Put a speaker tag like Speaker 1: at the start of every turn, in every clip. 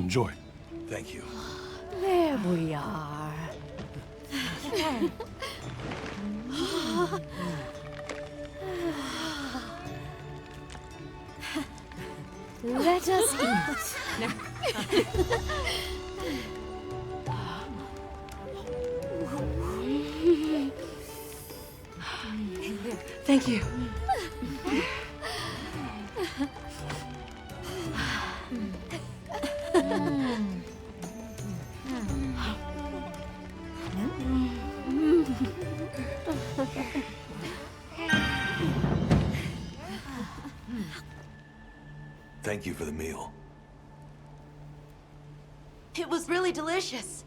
Speaker 1: Enjoy.
Speaker 2: Thank you.
Speaker 3: There we are. Let us eat.
Speaker 4: Thank you.
Speaker 2: Thank you for the meal.
Speaker 4: It was really delicious.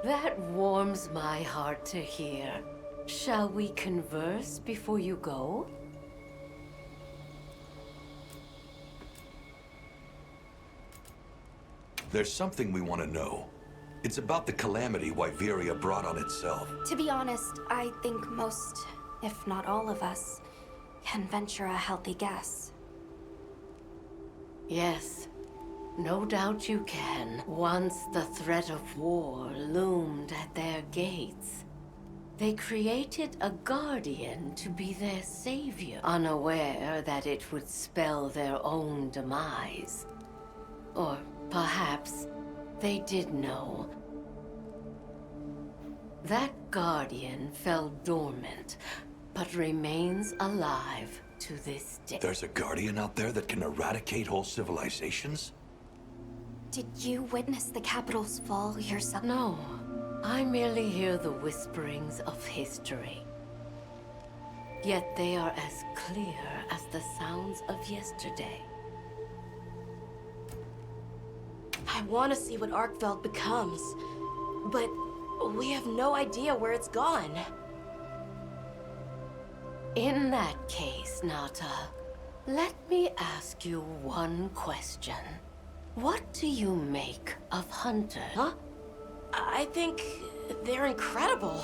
Speaker 3: That warms my heart to hear. Shall we converse before you go?
Speaker 2: There's something we want to know. It's about the calamity Wyveria brought on itself.
Speaker 5: To be honest, I think most, if not all of us, can venture a healthy guess.
Speaker 3: Yes, no doubt you can. Once the threat of war loomed at their gates, they created a guardian to be their savior, unaware that it would spell their own demise. Or perhaps they did know. That guardian fell dormant, but remains alive to this day.
Speaker 2: There's a guardian out there that can eradicate whole civilizations?
Speaker 5: Did you witness the capital's fall yourself?
Speaker 3: No, I merely hear the whisperings of history. Yet they are as clear as the sounds of yesterday.
Speaker 4: I want to see what ArkVeld becomes, but we have no idea where it's gone.
Speaker 3: In that case, Nata, let me ask you one question. What do you make of hunters?
Speaker 4: Huh? I think they're incredible.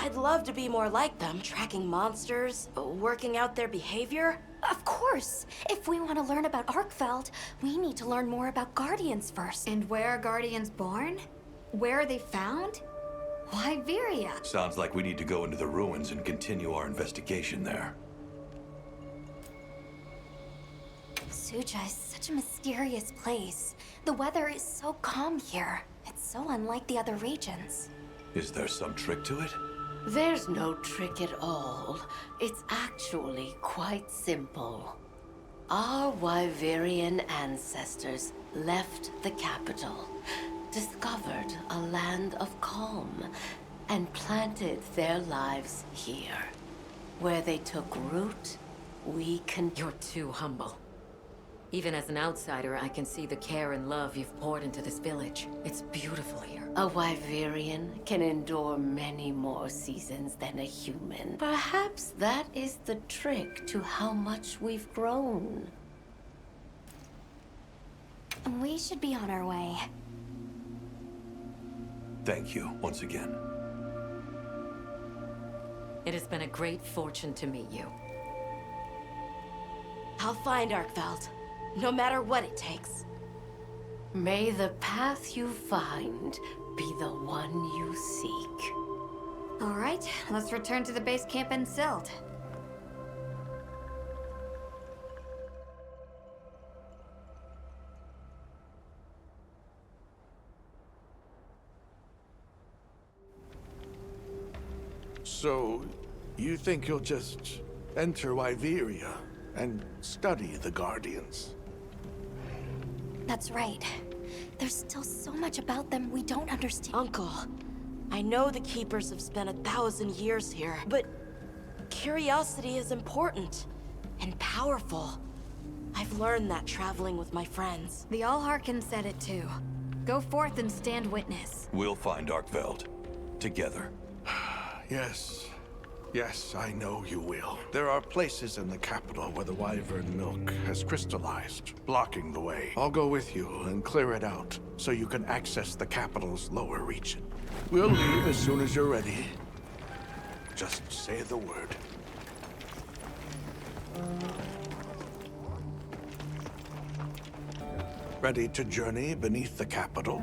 Speaker 4: I'd love to be more like them, tracking monsters, working out their behavior.
Speaker 5: Of course! If we want to learn about ArkVeld, we need to learn more about Guardians first.
Speaker 6: And where are Guardians born? Where are they found? Wyveria.
Speaker 2: Sounds like we need to go into the ruins and continue our investigation there.
Speaker 5: Suja is such a mysterious place. The weather is so calm here. It's so unlike the other regions.
Speaker 2: Is there some trick to it?
Speaker 3: There's no trick at all. It's actually quite simple. Our Wyverian ancestors left the capital, discovered a land of calm, and planted their lives here. Where they took root, we can...
Speaker 7: You're too humble. Even as an outsider, I can see the care and love you've poured into this village. It's beautiful here.
Speaker 3: A Wyverian can endure many more seasons than a human. Perhaps that is the trick to how much we've grown.
Speaker 5: We should be on our way.
Speaker 2: Thank you, once again.
Speaker 7: It has been a great fortune to meet you.
Speaker 4: I'll find ArkVeld, no matter what it takes.
Speaker 3: May the path you find be the one you seek.
Speaker 6: All right, let's return to the base camp in Silt.
Speaker 8: So, you think you'll just enter Wyveria and study the Guardians?
Speaker 5: That's right. There's still so much about them we don't understand.
Speaker 4: Uncle, I know the Keepers have spent 1,000 years here, but curiosity is important and powerful. I've learned that traveling with my friends.
Speaker 6: The Allharkin said it too. Go forth and stand witness.
Speaker 2: We'll find ArkVeld. Together.
Speaker 8: Yes. Yes, I know you will. There are places in the capital where the Wyvern milk has crystallized, blocking the way. I'll go with you and clear it out, so you can access the capital's lower region. We'll leave as soon as you're ready. Just say the word. Ready to journey beneath the capital?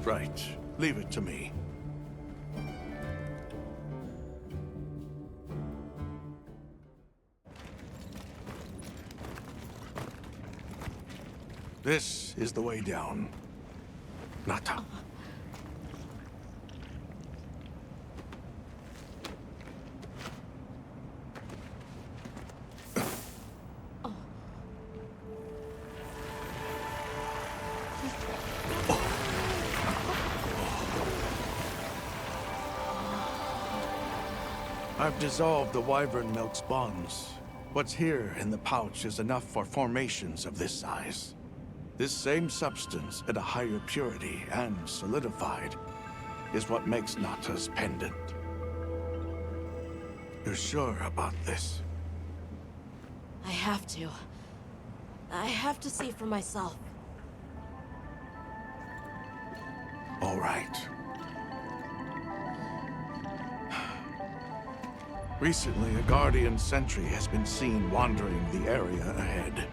Speaker 8: Right. Leave it to me. This is the way down. Nata. I've dissolved the Wyvern milk's bonds. What's here in the pouch is enough for formations of this size. This same substance at a higher purity and solidified is what makes Nata's pendant. You're sure about this?
Speaker 4: I have to. I have to see for myself.
Speaker 8: All right. Recently, a Guardian sentry has been seen wandering the area ahead.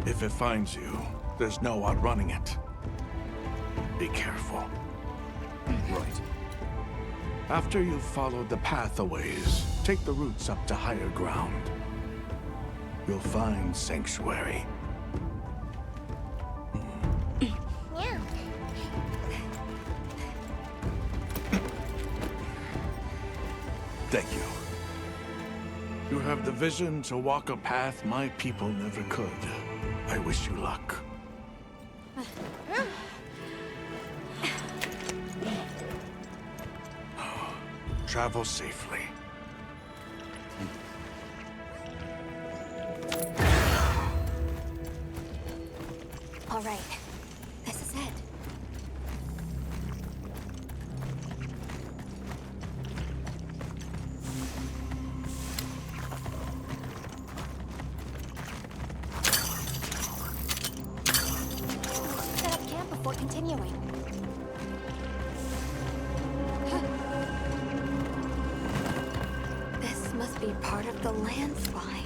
Speaker 8: If it finds you, there's no outrunning it. Be careful.
Speaker 2: Right.
Speaker 8: After you've followed the path a ways, take the roots up to higher ground. You'll find sanctuary.
Speaker 5: Yeah.
Speaker 2: Thank you.
Speaker 8: You have the vision to walk a path my people never could. I wish you luck. Travel safely.
Speaker 5: All right. This is it. Set up camp before continuing. This must be part of the landslide.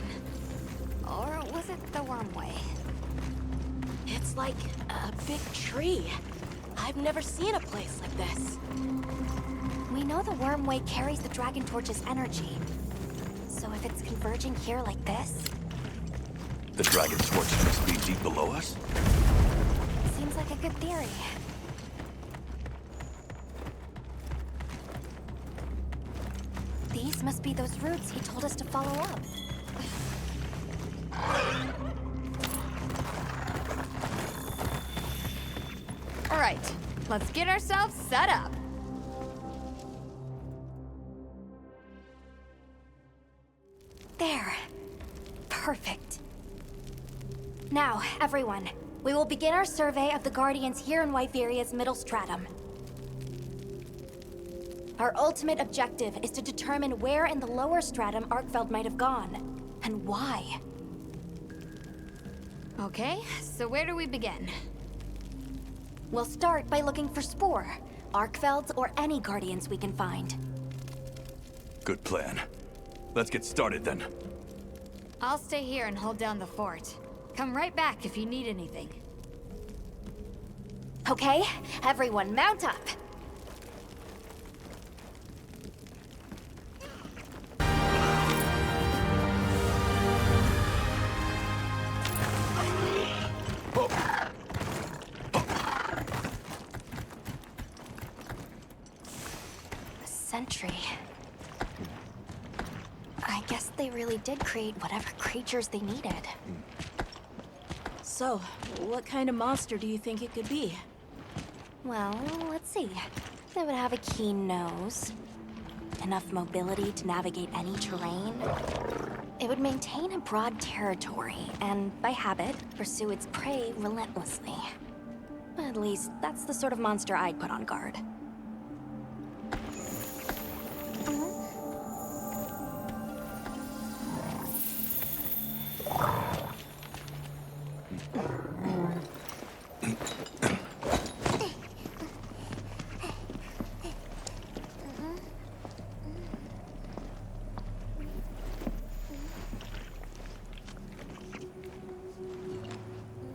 Speaker 5: Or was it the Wormway?
Speaker 4: It's like a big tree. I've never seen a place like this.
Speaker 5: We know the Wormway carries the Dragon Torch's energy. So if it's converging here like this,
Speaker 2: The Dragon Torch must be deep below us?
Speaker 5: seems like a good theory. These must be those roots he told us to follow up.
Speaker 6: All right, let's get ourselves set up.
Speaker 5: There. Perfect. Now, everyone, we will begin our survey of the Guardians here in Wyveria's middle stratum. Our ultimate objective is to determine where in the lower stratum ArkVeld might have gone, and why.
Speaker 6: Okay, so where do we begin?
Speaker 5: We'll start by looking for Spore, ArkVelds, or any Guardians we can find.
Speaker 2: Good plan. Let's get started then.
Speaker 6: I'll stay here and hold down the fort. Come right back if you need anything.
Speaker 5: Okay, everyone mount up. A sentry. I guess they really did create whatever creatures they needed.
Speaker 4: So, what kind of monster do you think it could be?
Speaker 5: Well, let's see. They would have a keen nose, enough mobility to navigate any terrain. It would maintain a broad territory, and by habit, pursue its prey relentlessly. At least, that's the sort of monster I'd put on guard.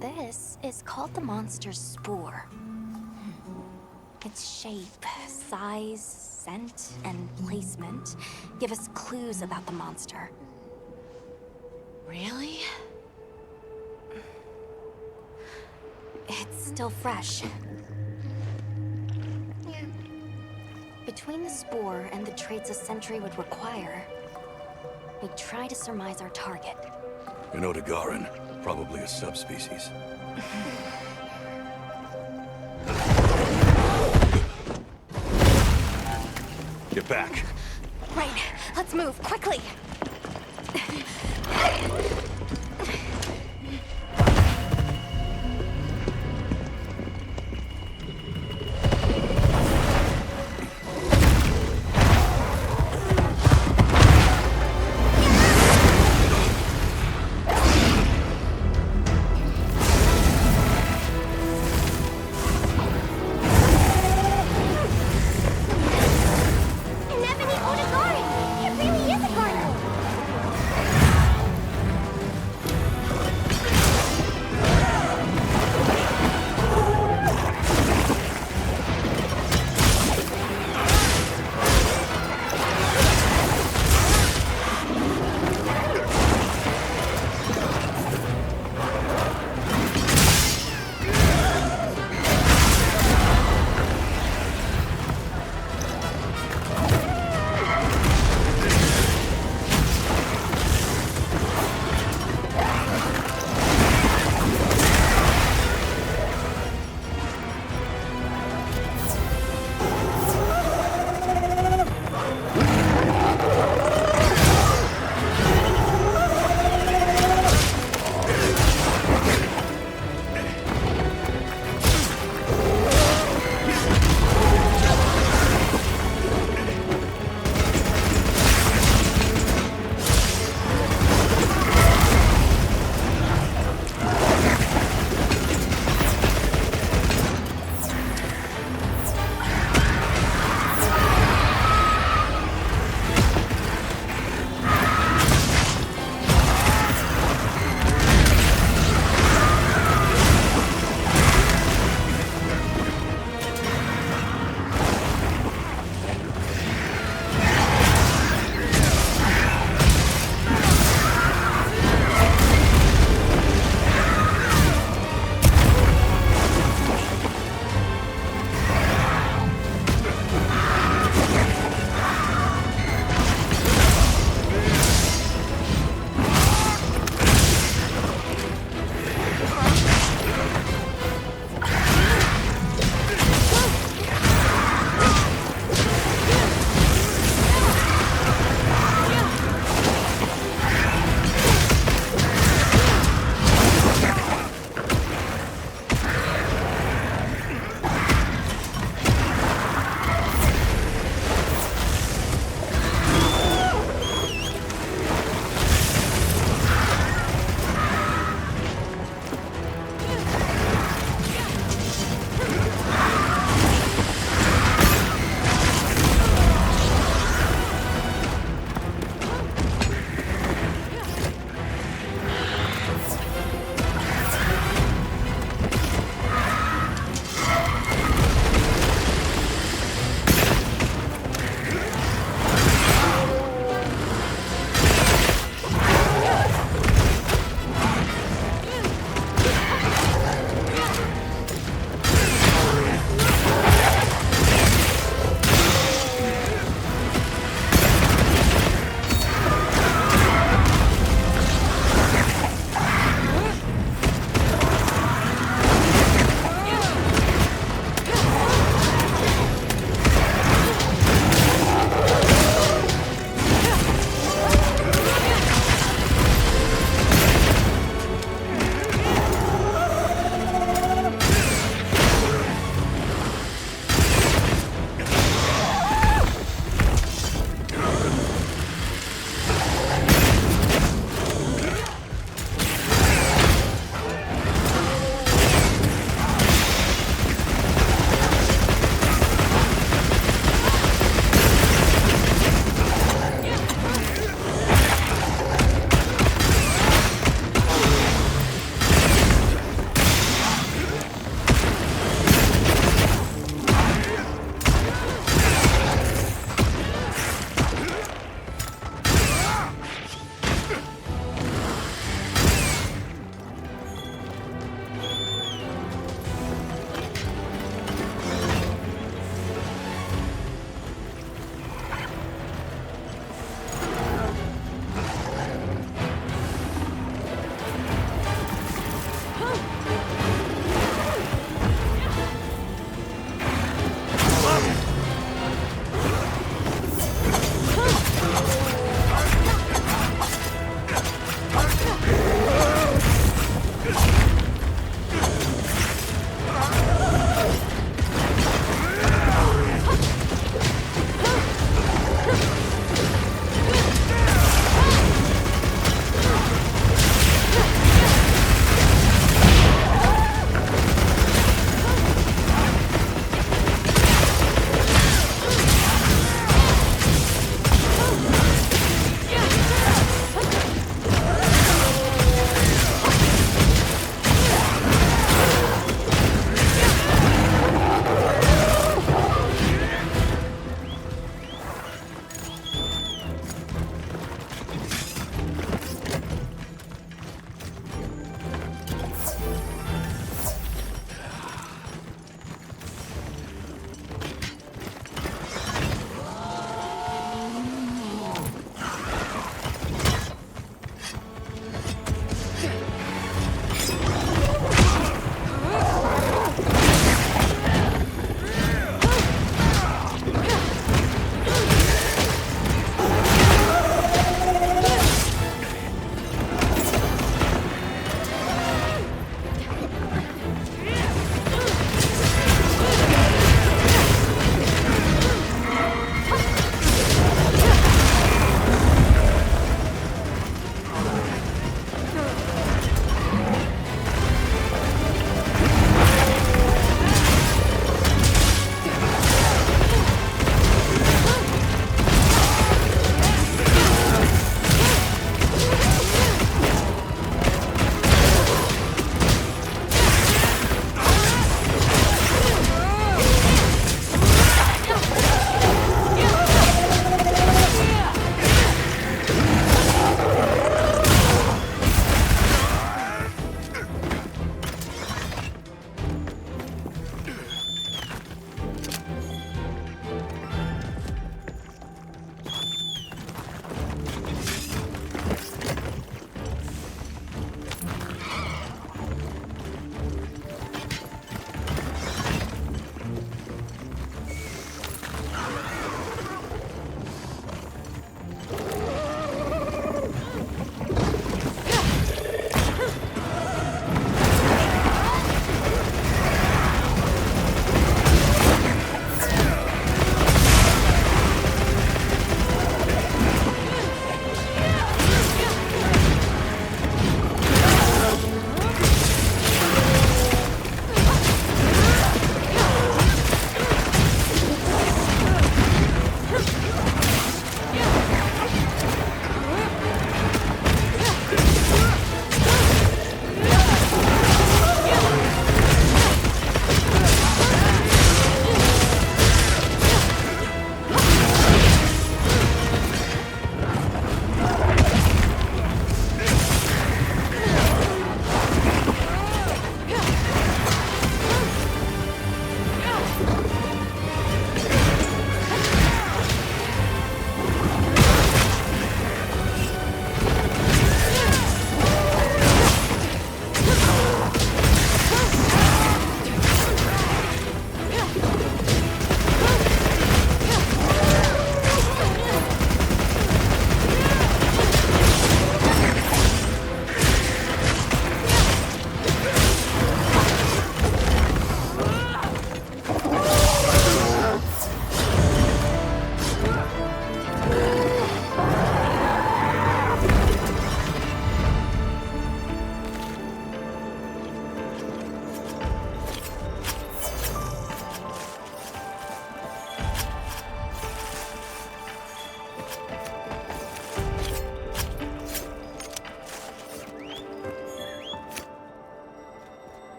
Speaker 5: This is called the monster's spore. Its shape, size, scent, and placement give us clues about the monster.
Speaker 4: Really?
Speaker 5: It's still fresh. Between the spore and the traits a sentry would require, we try to surmise our target.
Speaker 2: An Odogaron, probably a subspecies. Get back.
Speaker 5: Right, let's move, quickly! An Ebony Odogaron! It really is a garden!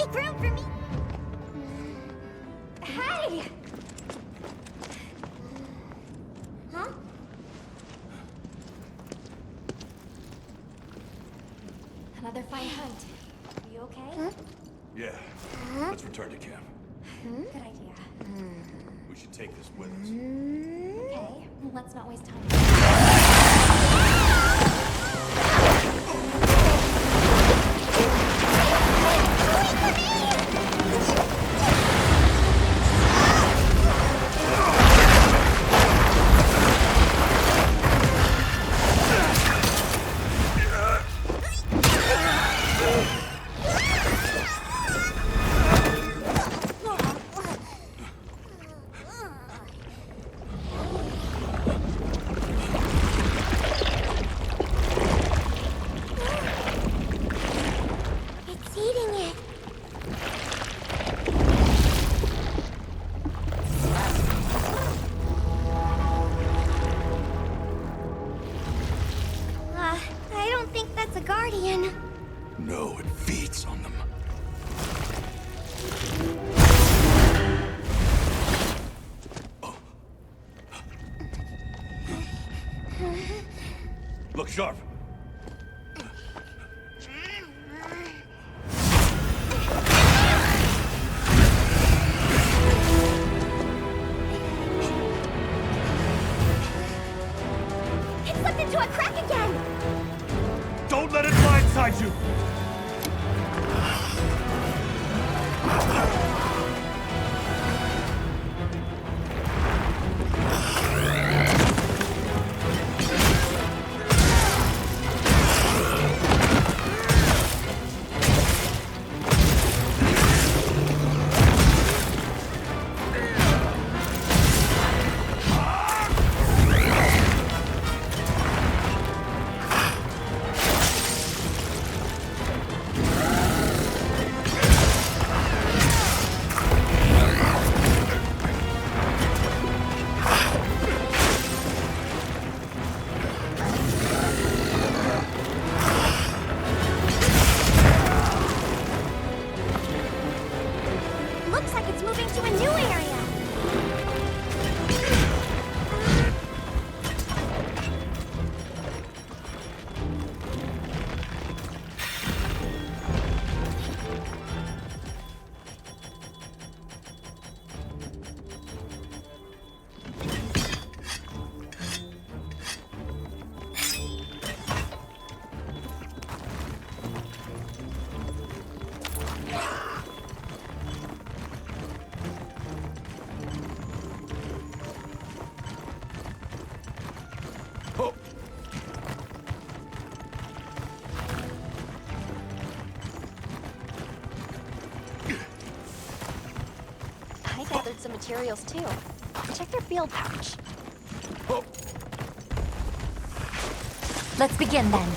Speaker 5: Make room for me! Hey! Huh? Another fine hunt. Are you okay?
Speaker 2: Yeah. Let's return to camp.
Speaker 5: Good idea.
Speaker 2: We should take this with us.
Speaker 5: Okay, let's not waste time. It's eating it. I don't think that's a guardian.
Speaker 2: No, it feeds on them. Oh. Look sharp.
Speaker 5: It slipped into a crack again!
Speaker 2: Don't let it blindside you!
Speaker 5: Looks like it's moving to a new area.
Speaker 2: Oh.
Speaker 5: I gathered some materials too. Check their field pouch.
Speaker 2: Oh.
Speaker 5: Let's begin then.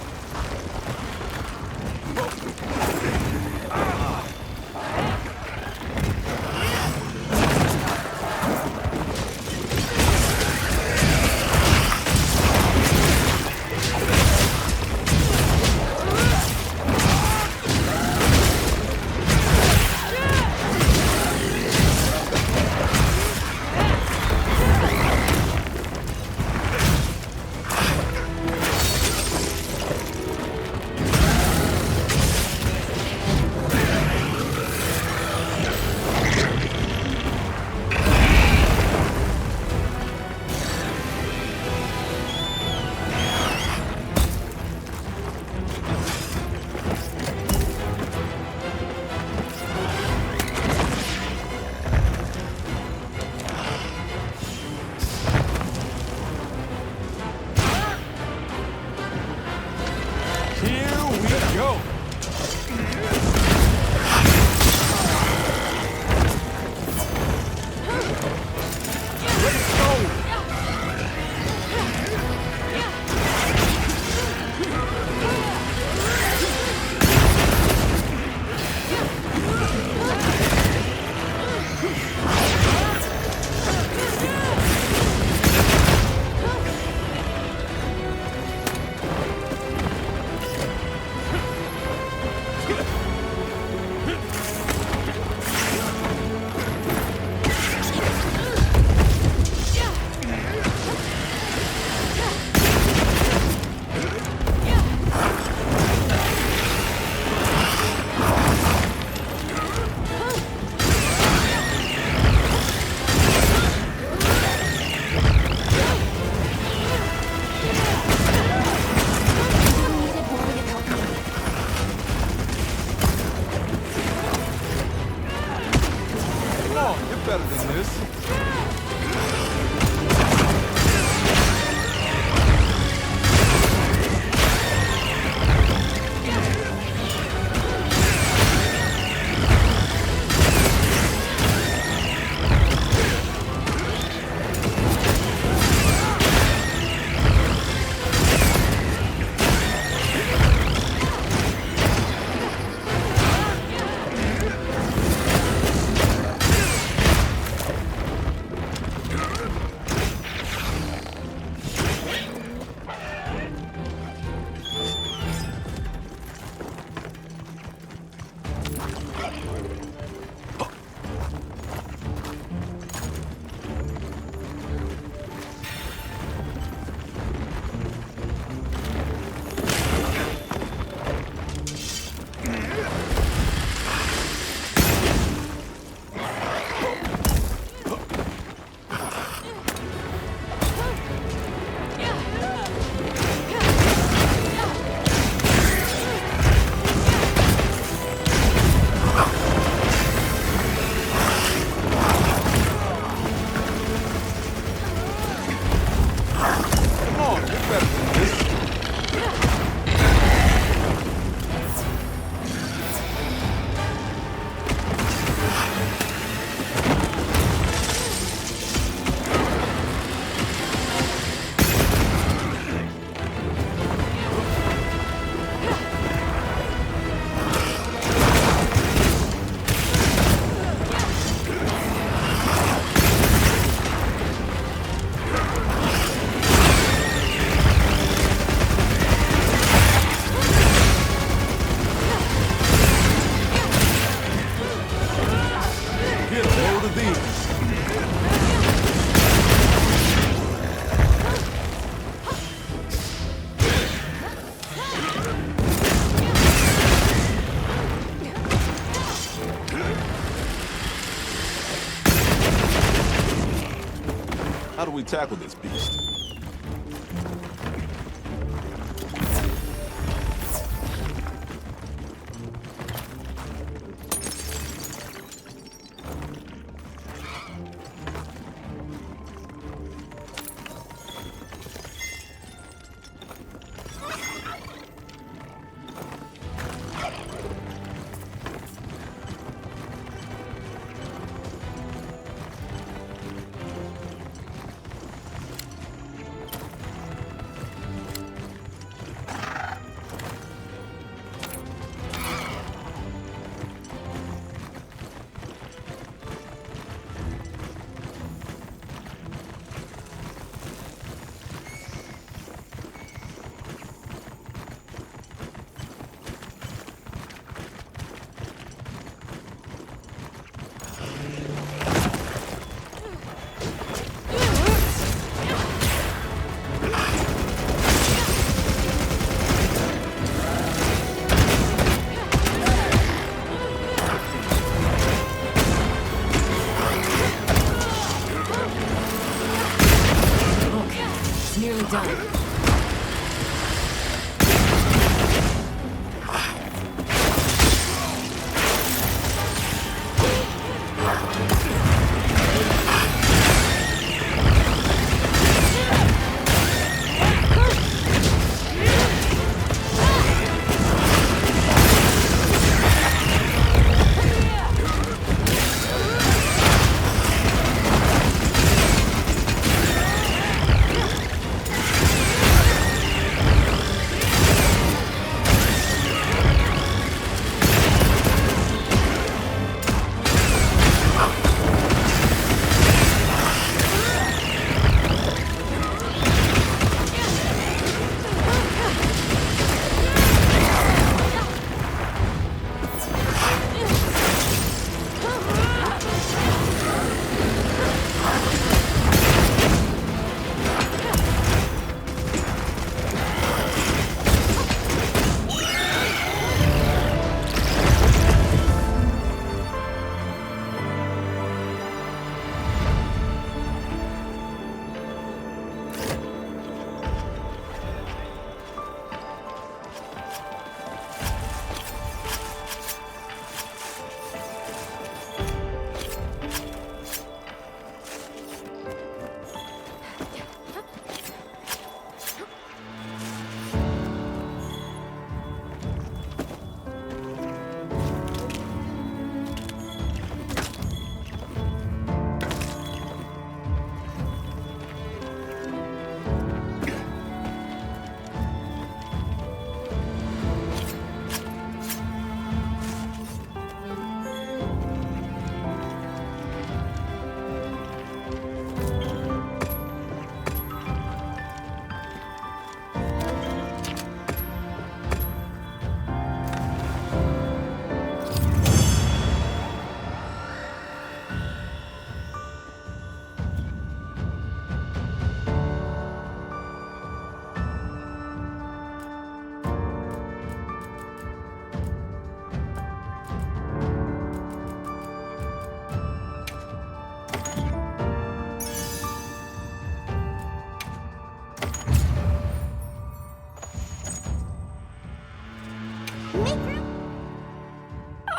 Speaker 1: How do we tackle this beast?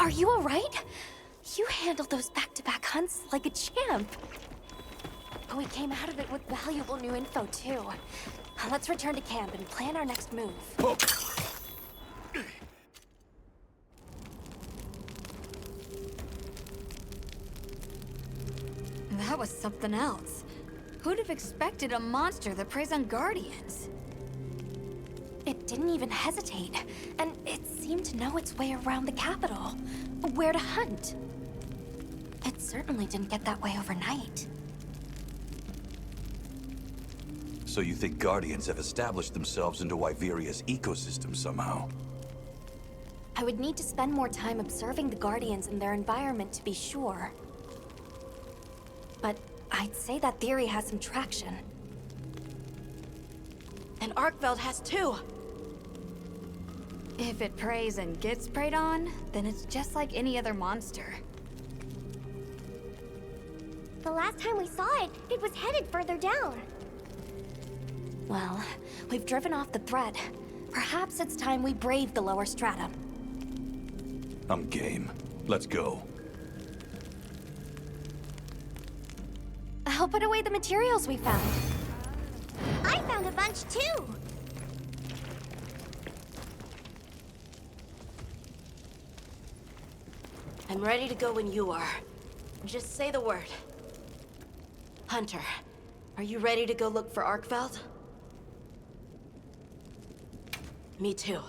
Speaker 5: Are you alright? You handled those back-to-back hunts like a champ. We came out of it with valuable new info, too. Let's return to camp and plan our next move.
Speaker 2: Oh.
Speaker 6: That was something else. Who'd have expected a monster that preys on guardians?
Speaker 5: It didn't even hesitate, and it seemed to know its way around the capital, where to hunt. It certainly didn't get that way overnight.
Speaker 2: So you think Guardians have established themselves into Wyveria's ecosystem somehow?
Speaker 5: I would need to spend more time observing the Guardians and their environment to be sure. But I'd say that theory has some traction.
Speaker 4: And ArkVeld has too.
Speaker 6: If it preys and gets preyed on, then it's just like any other monster.
Speaker 1: The last time we saw it, it was headed further down.
Speaker 5: Well, we've driven off the threat. Perhaps it's time we brave the lower strata.
Speaker 2: I'm game. Let's go.
Speaker 5: I'll put away the materials we found.
Speaker 1: I found a bunch too.
Speaker 4: I'm ready to go when you are. Just say the word. Hunter, are you ready to go look for ArkVeld? Me too.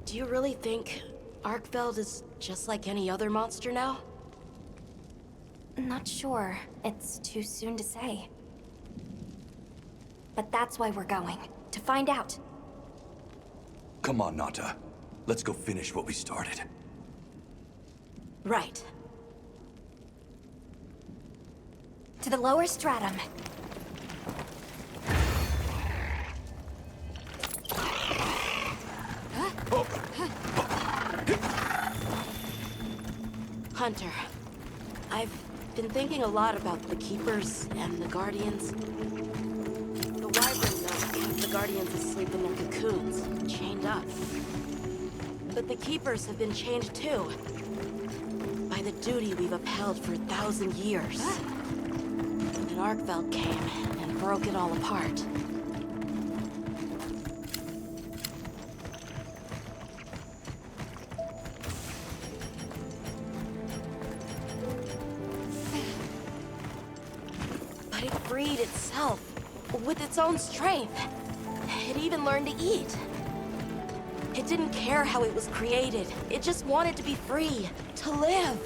Speaker 4: Do you really think ArkVeld is just like any other monster now?
Speaker 5: Not sure. It's too soon to say. But that's why we're going. To find out.
Speaker 2: Come on, Nata. Let's go finish what we started.
Speaker 4: Right.
Speaker 5: To the lower stratum.
Speaker 4: Hunter, I've been thinking a lot about the Keepers and the Guardians. The Wyvern knows keep the Guardians asleep in their cocoons, chained up. But the Keepers have been chained too. By the duty we've upheld for 1,000 years. And ArkVeld came and broke it all apart. But it freed itself, with its own strength. It even learned to eat. It didn't care how it was created. It just wanted to be free, to live.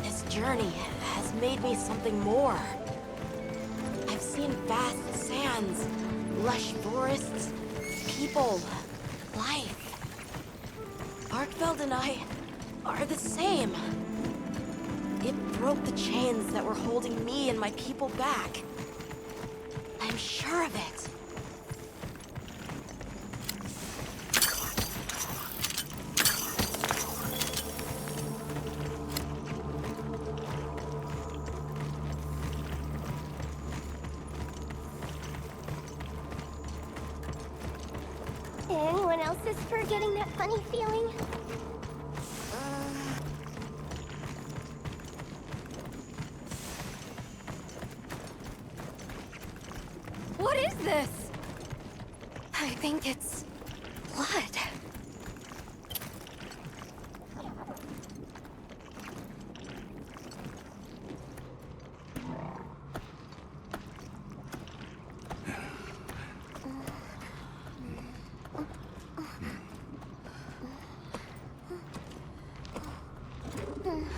Speaker 4: This journey has made me something more. I've seen vast sands, lush forests, people, life. ArkVeld and I are the same. It broke the chains that were holding me and my people back. I'm sure of it.
Speaker 1: Anyone else's for getting that funny feeling?
Speaker 5: What is this? I think it's blood.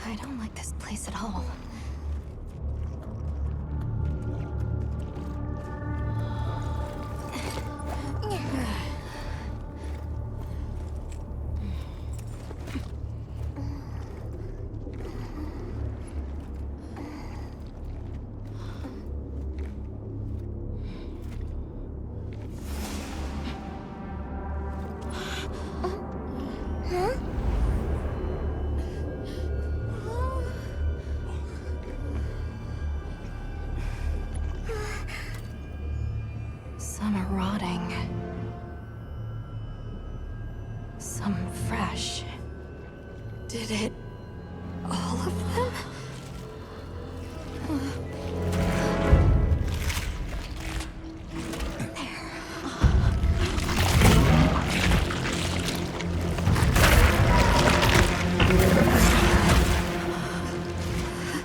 Speaker 5: I don't like this place at all. Some fresh. Did it... all of them?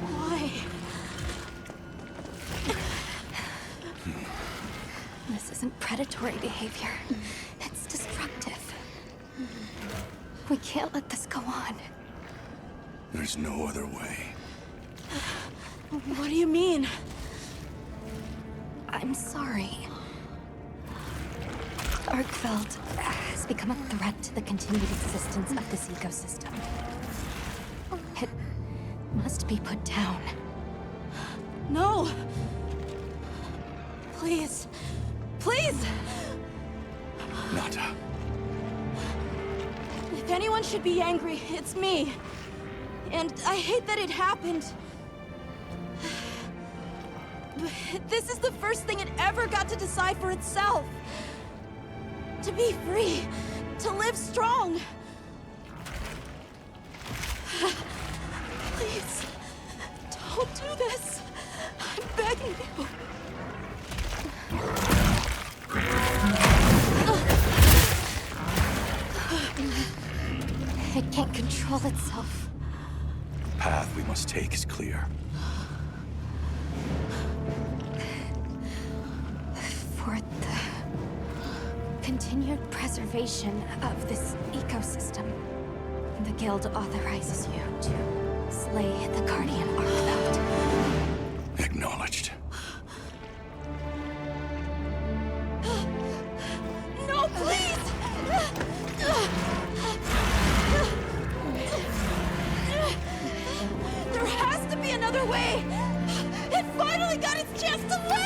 Speaker 5: Why? This isn't predatory behavior. It's destructive. We can't let this go on.
Speaker 2: There's no other way.
Speaker 4: What do you mean?
Speaker 5: I'm sorry. ArkVeld has become a threat to the continued existence of this ecosystem. It must be put down.
Speaker 4: No! Please. Please!
Speaker 2: Nata.
Speaker 4: If anyone should be angry, it's me. And I hate that it happened. But this is the first thing it ever got to decide for itself. To be free. To live strong. Please. Don't do this. I'm begging you.
Speaker 5: It can't control itself.
Speaker 2: The path we must take is clear.
Speaker 5: For the continued preservation of this ecosystem, the Guild authorizes you to slay the Guardian ArkVeld.
Speaker 2: Acknowledged.
Speaker 4: No, please! There has to be another way! It finally got its chance to live!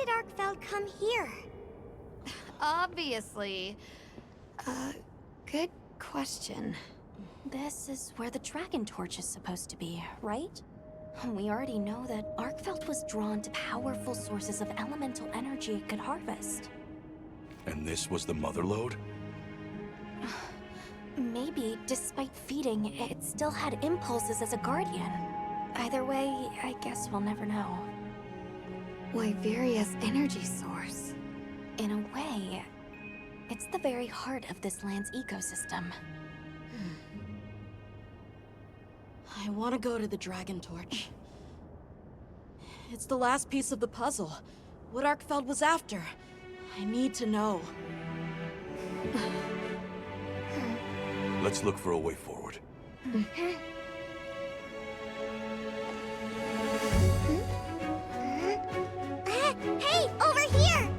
Speaker 1: did ArkVeld come here?
Speaker 6: Obviously. Good question.
Speaker 5: This is where the Dragon Torch is supposed to be, right? We already know that ArkVeld was drawn to powerful sources of elemental energy it could harvest.
Speaker 2: And this was the mother lode?
Speaker 5: Maybe, despite feeding, it still had impulses as a guardian. Either way, I guess we'll never know.
Speaker 6: Wyveria's energy source.
Speaker 5: In a way, it's the very heart of this land's ecosystem.
Speaker 4: I want to go to the Dragon Torch. It's the last piece of the puzzle. What ArkVeld was after. I need to know.
Speaker 2: Let's look for a way forward.
Speaker 1: Hey, over here!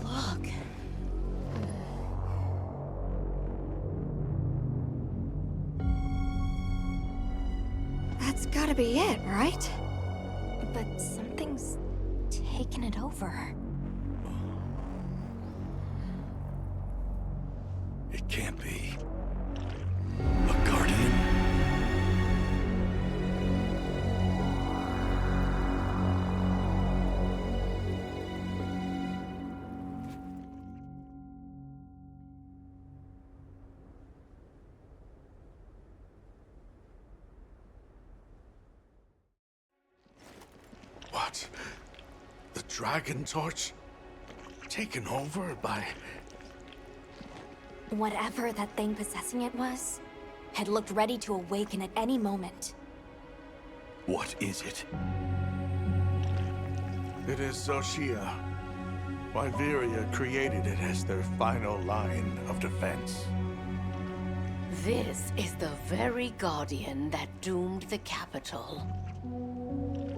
Speaker 4: Look.
Speaker 6: That's gotta be it, right?
Speaker 5: But something's taken it over.
Speaker 2: It can't be. A guardian?
Speaker 8: What? The Dragon Torch? Taken over by...
Speaker 5: Whatever that thing possessing it was, had looked ready to awaken at any moment.
Speaker 2: What is it?
Speaker 8: It is Xochitl. Wyveria created it as their final line of defense.
Speaker 3: This is the very guardian that doomed the capital.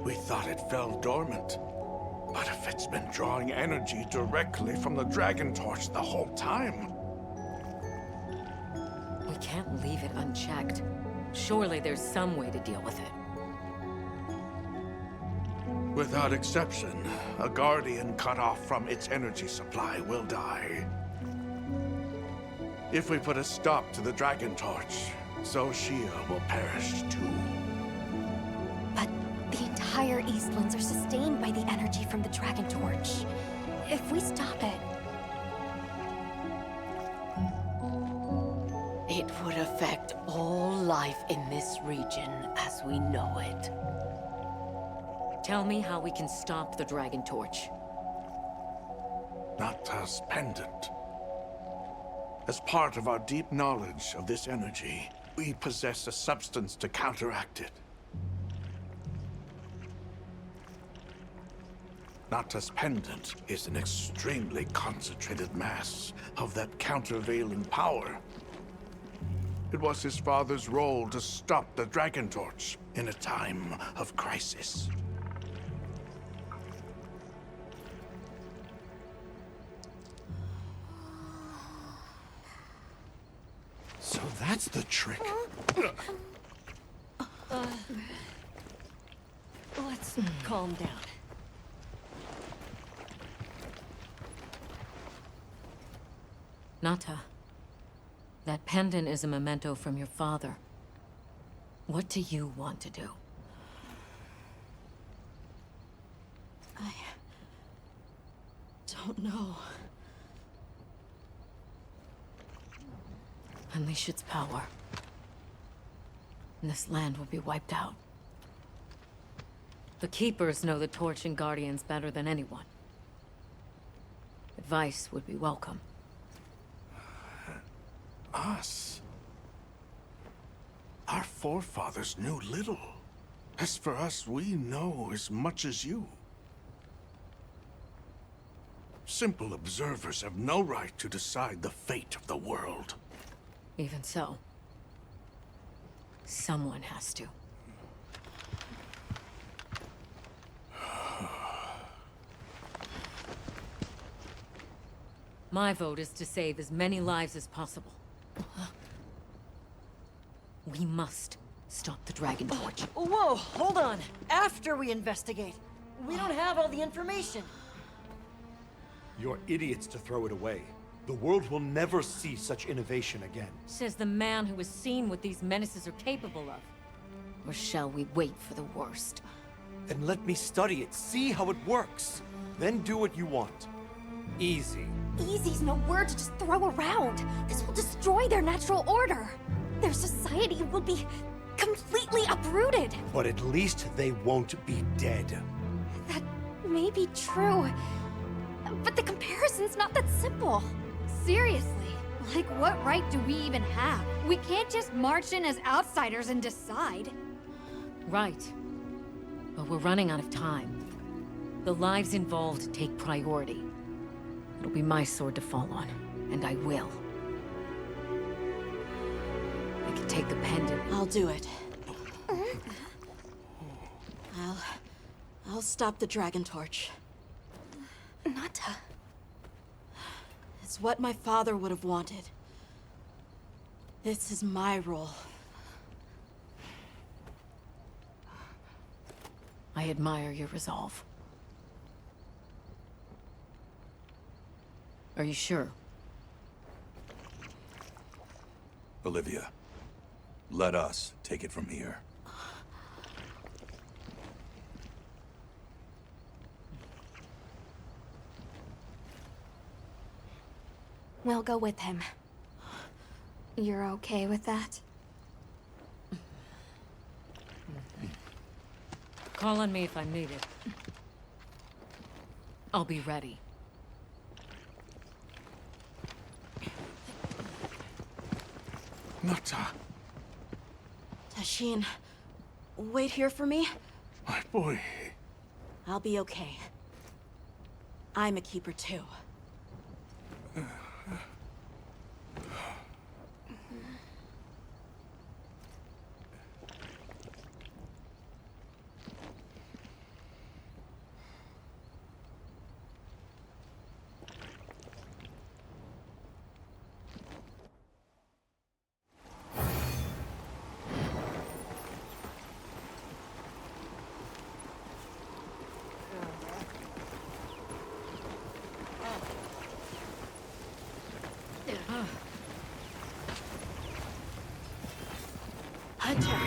Speaker 8: We thought it fell dormant. But if it's been drawing energy directly from the Dragon Torch the whole time...
Speaker 7: We can't leave it unchecked. Surely there's some way to deal with it.
Speaker 8: Without exception, a Guardian cut off from its energy supply will die. If we put a stop to the Dragon Torch, Xochitl will perish too.
Speaker 5: But the entire Eastlands are sustained by the energy from the Dragon Torch. If we stop it,
Speaker 3: It would affect all life in this region as we know it.
Speaker 7: Tell me how we can stop the Dragon Torch.
Speaker 8: Nata's pendant. As part of our deep knowledge of this energy, we possess a substance to counteract it. Nata's pendant is an extremely concentrated mass of that countervailing power. It was his father's role to stop the Dragon Torch in a time of crisis. So that's the trick.
Speaker 4: Let's calm down.
Speaker 7: Nata, that pendant is a memento from your father. What do you want to do?
Speaker 4: I don't know.
Speaker 7: Unleash its power, and this land will be wiped out. The Keepers know the Torch and Guardians better than anyone. Advice would be welcome.
Speaker 8: Us? Our forefathers knew little. As for us, we know as much as you. Simple observers have no right to decide the fate of the world.
Speaker 7: Even so, someone has to. My vote is to save as many lives as possible. We must stop the Dragon Torch.
Speaker 9: Whoa, hold on. After we investigate. We don't have all the information.
Speaker 10: You're idiots to throw it away. The world will never see such innovation again.
Speaker 7: Says the man who has seen what these menaces are capable of. Or shall we wait for the worst?
Speaker 10: Then let me study it, see how it works. Then do what you want. Easy.
Speaker 1: Easy's no word to just throw around. This will destroy their natural order. Their society will be completely uprooted.
Speaker 10: But at least they won't be dead.
Speaker 1: That may be true. But the comparison's not that simple.
Speaker 6: Seriously, like what right do we even have? We can't just march in as outsiders and decide.
Speaker 7: Right. But we're running out of time. The lives involved take priority. It'll be my sword to fall on, and I will. I can take the pendant.
Speaker 4: I'll do it. I'll stop the Dragon Torch.
Speaker 1: Nata.
Speaker 4: It's what my father would have wanted. This is my role.
Speaker 7: I admire your resolve. Are you sure?
Speaker 2: Olivia, let us take it from here.
Speaker 1: We'll go with him. You're okay with that?
Speaker 7: Call on me if I'm needed. I'll be ready.
Speaker 8: Nata,
Speaker 4: Tashin, wait here for me.
Speaker 8: my boy.
Speaker 4: I'll be okay. I'm a keeper too. Hunter,